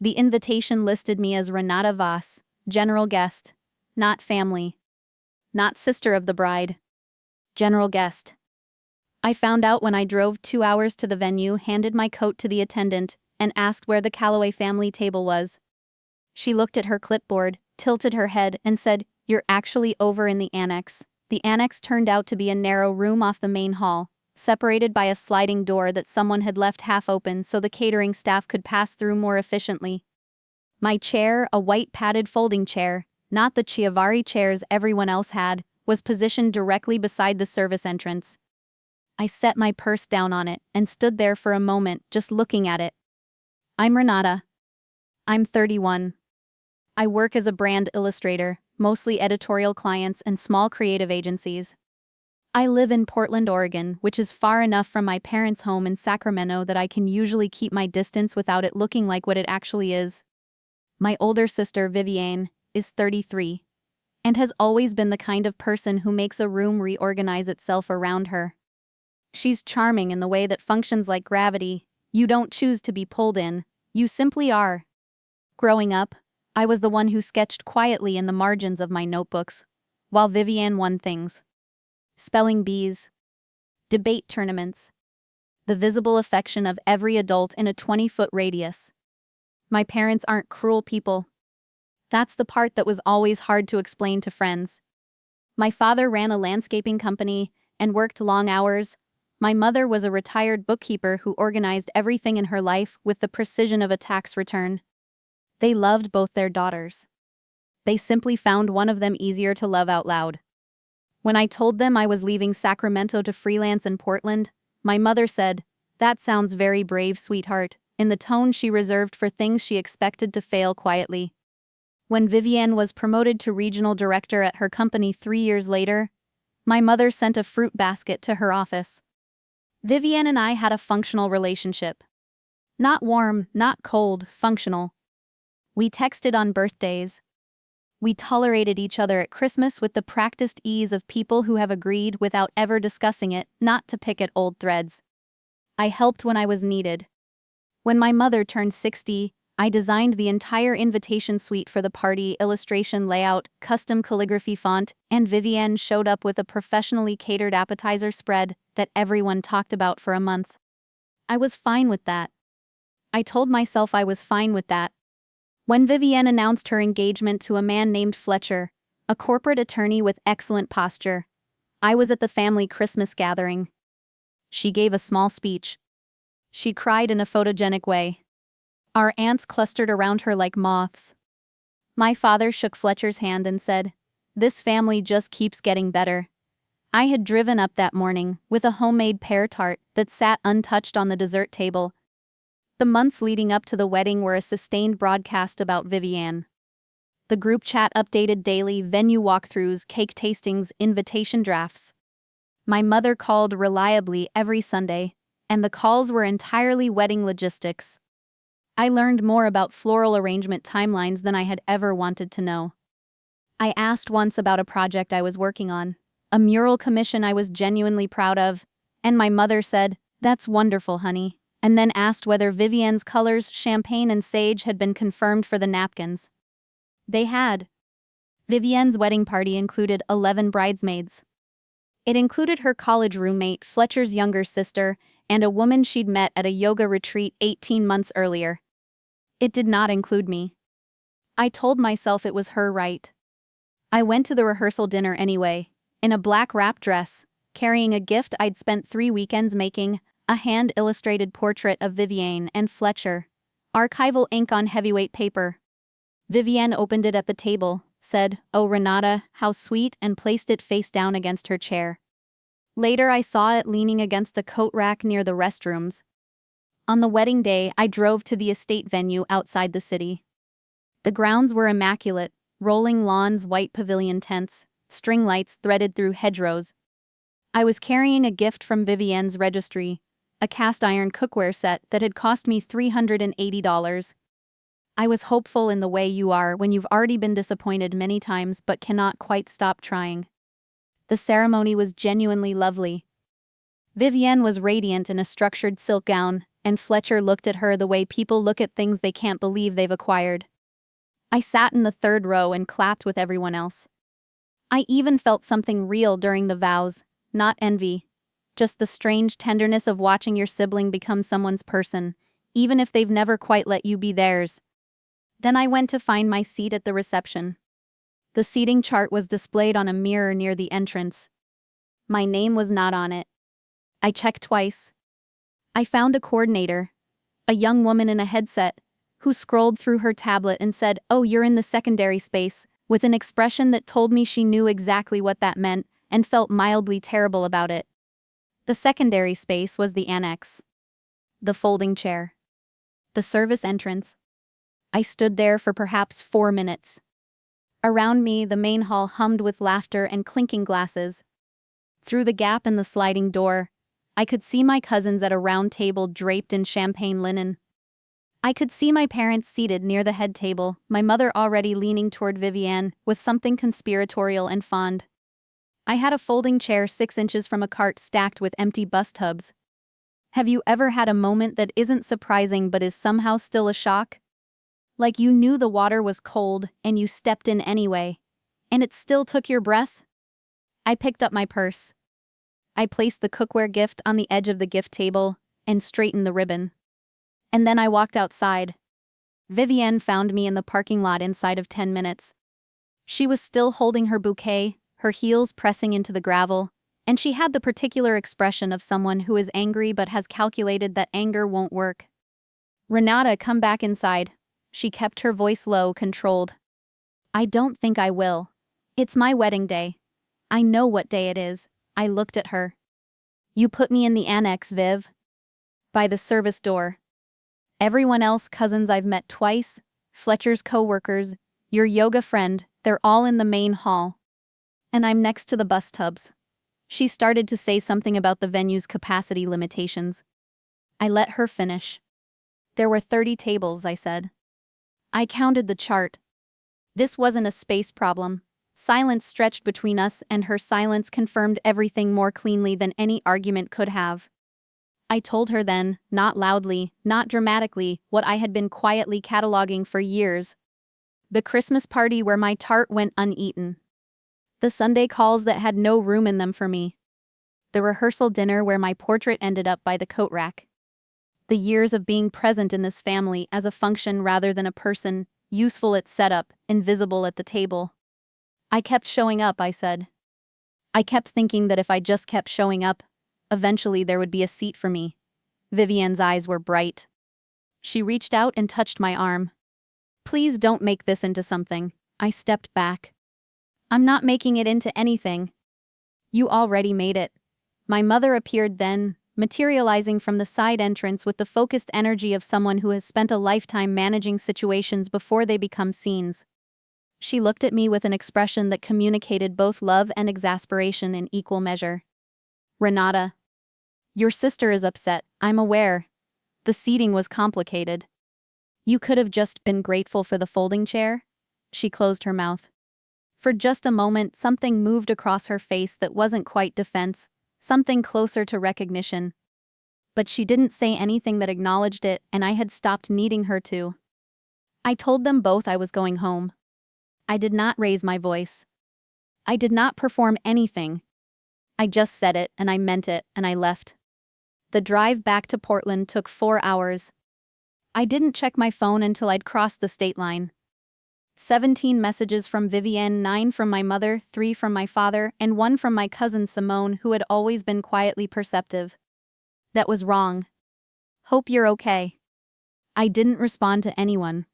The invitation listed me as Renata Voss, general guest. Not family. Not sister of the bride. General guest. I found out when I drove 2 hours to the venue, handed my coat to the attendant, and asked where the Calloway family table was. She looked at her clipboard, tilted her head, and said, "You're actually over in the annex." The annex turned out to be a narrow room off the main hall, separated by a sliding door that someone had left half open so the catering staff could pass through more efficiently. My chair, a white padded folding chair, not the Chiavari chairs everyone else had, was positioned directly beside the service entrance. I set my purse down on it and stood there for a moment just looking at it. I'm Renata. I'm 31. I work as a brand illustrator, mostly editorial clients and small creative agencies. I live in Portland, Oregon, which is far enough from my parents' home in Sacramento that I can usually keep my distance without it looking like what it actually is. My older sister, Vivienne, is 33, and has always been the kind of person who makes a room reorganize itself around her. She's charming in the way that functions like gravity. You don't choose to be pulled in, you simply are. Growing up, I was the one who sketched quietly in the margins of my notebooks, while Vivienne won things. Spelling bees, debate tournaments, the visible affection of every adult in a 20-foot radius. My parents aren't cruel people. That's the part that was always hard to explain to friends. My father ran a landscaping company and worked long hours. My mother was a retired bookkeeper who organized everything in her life with the precision of a tax return. They loved both their daughters. They simply found one of them easier to love out loud. When I told them I was leaving Sacramento to freelance in Portland, my mother said, "That sounds very brave, sweetheart," in the tone she reserved for things she expected to fail quietly. When Vivienne was promoted to regional director at her company 3 years later, my mother sent a fruit basket to her office. Vivienne and I had a functional relationship. Not warm, not cold, functional. We texted on birthdays. We tolerated each other at Christmas with the practiced ease of people who have agreed without ever discussing it not to pick at old threads. I helped when I was needed. When my mother turned 60, I designed the entire invitation suite for the party, illustration layout, custom calligraphy font, and Vivienne showed up with a professionally catered appetizer spread that everyone talked about for a month. I was fine with that. I told myself I was fine with that. When Vivienne announced her engagement to a man named Fletcher, a corporate attorney with excellent posture, I was at the family Christmas gathering. She gave a small speech. She cried in a photogenic way. Our aunts clustered around her like moths. My father shook Fletcher's hand and said, "This family just keeps getting better." I had driven up that morning with a homemade pear tart that sat untouched on the dessert table. The months leading up to the wedding were a sustained broadcast about Vivienne. The group chat updated daily, venue walkthroughs, cake tastings, invitation drafts. My mother called reliably every Sunday, and the calls were entirely wedding logistics. I learned more about floral arrangement timelines than I had ever wanted to know. I asked once about a project I was working on, a mural commission I was genuinely proud of, and my mother said, "That's wonderful, honey," and then asked whether Vivienne's colors, champagne and sage, had been confirmed for the napkins. They had. Vivienne's wedding party included 11 bridesmaids. It included her college roommate, Fletcher's younger sister, and a woman she'd met at a yoga retreat 18 months earlier. It did not include me. I told myself it was her right. I went to the rehearsal dinner anyway, in a black wrap dress, carrying a gift I'd spent 3 weekends making, a hand-illustrated portrait of Vivienne and Fletcher, archival ink on heavyweight paper. Vivienne opened it at the table, said, "Oh Renata, how sweet," and placed it face down against her chair. Later I saw it leaning against a coat rack near the restrooms. On the wedding day, I drove to the estate venue outside the city. The grounds were immaculate, rolling lawns, white pavilion tents, string lights threaded through hedgerows. I was carrying a gift from Vivienne's registry, a cast-iron cookware set that had cost me $380. I was hopeful in the way you are when you've already been disappointed many times but cannot quite stop trying. The ceremony was genuinely lovely. Vivienne was radiant in a structured silk gown, and Fletcher looked at her the way people look at things they can't believe they've acquired. I sat in the third row and clapped with everyone else. I even felt something real during the vows, not envy. Just the strange tenderness of watching your sibling become someone's person, even if they've never quite let you be theirs. Then I went to find my seat at the reception. The seating chart was displayed on a mirror near the entrance. My name was not on it. I checked twice. I found a coordinator, a young woman in a headset, who scrolled through her tablet and said, "Oh, you're in the secondary space," with an expression that told me she knew exactly what that meant and felt mildly terrible about it. The secondary space was the annex, the folding chair, the service entrance. I stood there for perhaps 4 minutes. Around me, the main hall hummed with laughter and clinking glasses. Through the gap in the sliding door, I could see my cousins at a round table draped in champagne linen. I could see my parents seated near the head table, my mother already leaning toward Vivienne with something conspiratorial and fond. I had a folding chair 6 inches from a cart stacked with empty bus tubs. Have you ever had a moment that isn't surprising but is somehow still a shock? Like you knew the water was cold and you stepped in anyway, and it still took your breath? I picked up my purse. I placed the cookware gift on the edge of the gift table and straightened the ribbon. And then I walked outside. Vivienne found me in the parking lot inside of 10 minutes. She was still holding her bouquet, her heels pressing into the gravel, and she had the particular expression of someone who is angry but has calculated that anger won't work. "Renata, come back inside." She kept her voice low, controlled. "I don't think I will. It's my wedding day. I know what day it is." I looked at her. "You put me in the annex, Viv. By the service door. Everyone else, cousins I've met twice, Fletcher's co-workers, your yoga friend, they're all in the main hall. And I'm next to the bus tubs." She started to say something about the venue's capacity limitations. I let her finish. "There were 30 tables," I said. I counted the chart. This wasn't a space problem. Silence stretched between us, and her silence confirmed everything more cleanly than any argument could have. I told her then, not loudly, not dramatically, what I had been quietly cataloging for years. The Christmas party where my tart went uneaten. The Sunday calls that had no room in them for me. The rehearsal dinner where my portrait ended up by the coat rack. The years of being present in this family as a function rather than a person, useful at setup, invisible at the table. I kept showing up, I said. I kept thinking that if I just kept showing up, eventually there would be a seat for me. Vivienne's eyes were bright. She reached out and touched my arm. "Please don't make this into something." I stepped back. "I'm not making it into anything. You already made it." My mother appeared then, materializing from the side entrance with the focused energy of someone who has spent a lifetime managing situations before they become scenes. She looked at me with an expression that communicated both love and exasperation in equal measure. "Renata, your sister is upset, I'm aware. The seating was complicated. You could have just been grateful for the folding chair?" She closed her mouth. For just a moment, something moved across her face that wasn't quite defense, something closer to recognition. But she didn't say anything that acknowledged it, and I had stopped needing her to. I told them both I was going home. I did not raise my voice. I did not perform anything. I just said it, and I meant it, and I left. The drive back to Portland took 4 hours. I didn't check my phone until I'd crossed the state line. 17 messages from Vivienne, 9 from my mother, 3 from my father, and 1 from my cousin Simone, who had always been quietly perceptive. "That was wrong. Hope you're okay." I didn't respond to anyone.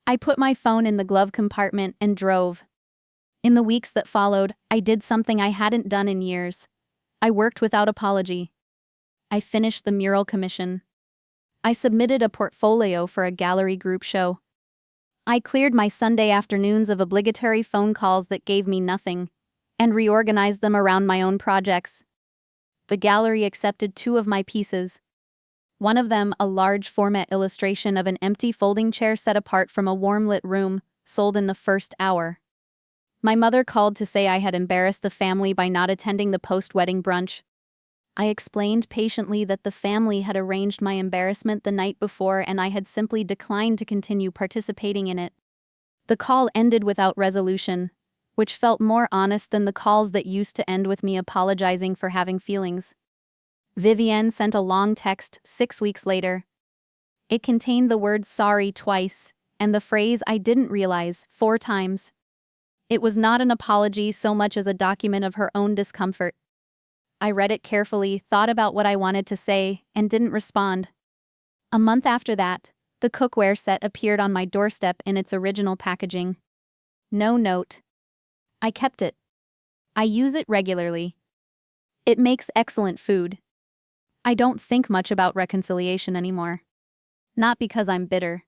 I put my phone in the glove compartment and drove. In the weeks that followed, I did something I hadn't done in years. I worked without apology. I finished the mural commission. I submitted a portfolio for a gallery group show. I cleared my Sunday afternoons of obligatory phone calls that gave me nothing, and reorganized them around my own projects. The gallery accepted 2 of my pieces. One of them, a large format illustration of an empty folding chair set apart from a warm-lit room, sold in the first hour. My mother called to say I had embarrassed the family by not attending the post-wedding brunch. I explained patiently that the family had arranged my embarrassment the night before and I had simply declined to continue participating in it. The call ended without resolution, which felt more honest than the calls that used to end with me apologizing for having feelings. Vivienne sent a long text 6 weeks later. It contained the word sorry twice, and the phrase I didn't realize 4 times. It was not an apology so much as a document of her own discomfort. I read it carefully, thought about what I wanted to say, and didn't respond. A month after that, the cookware set appeared on my doorstep in its original packaging. No note. I kept it. I use it regularly. It makes excellent food. I don't think much about reconciliation anymore. Not because I'm bitter.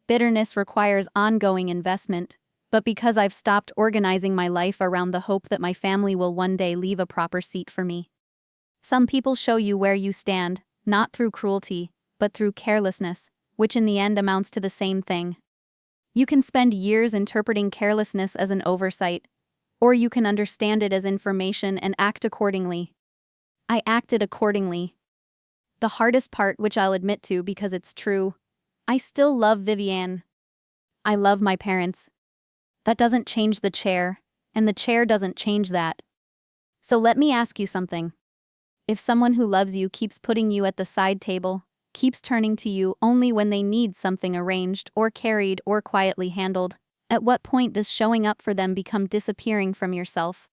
Bitterness requires ongoing investment, but because I've stopped organizing my life around the hope that my family will one day leave a proper seat for me. Some people show you where you stand, not through cruelty, but through carelessness, which in the end amounts to the same thing. You can spend years interpreting carelessness as an oversight, or you can understand it as information and act accordingly. I acted accordingly. The hardest part, which I'll admit to because it's true, I still love Vivienne. I love my parents. That doesn't change the chair, and the chair doesn't change that. So let me ask you something. If someone who loves you keeps putting you at the side table, keeps turning to you only when they need something arranged or carried or quietly handled, at what point does showing up for them become disappearing from yourself?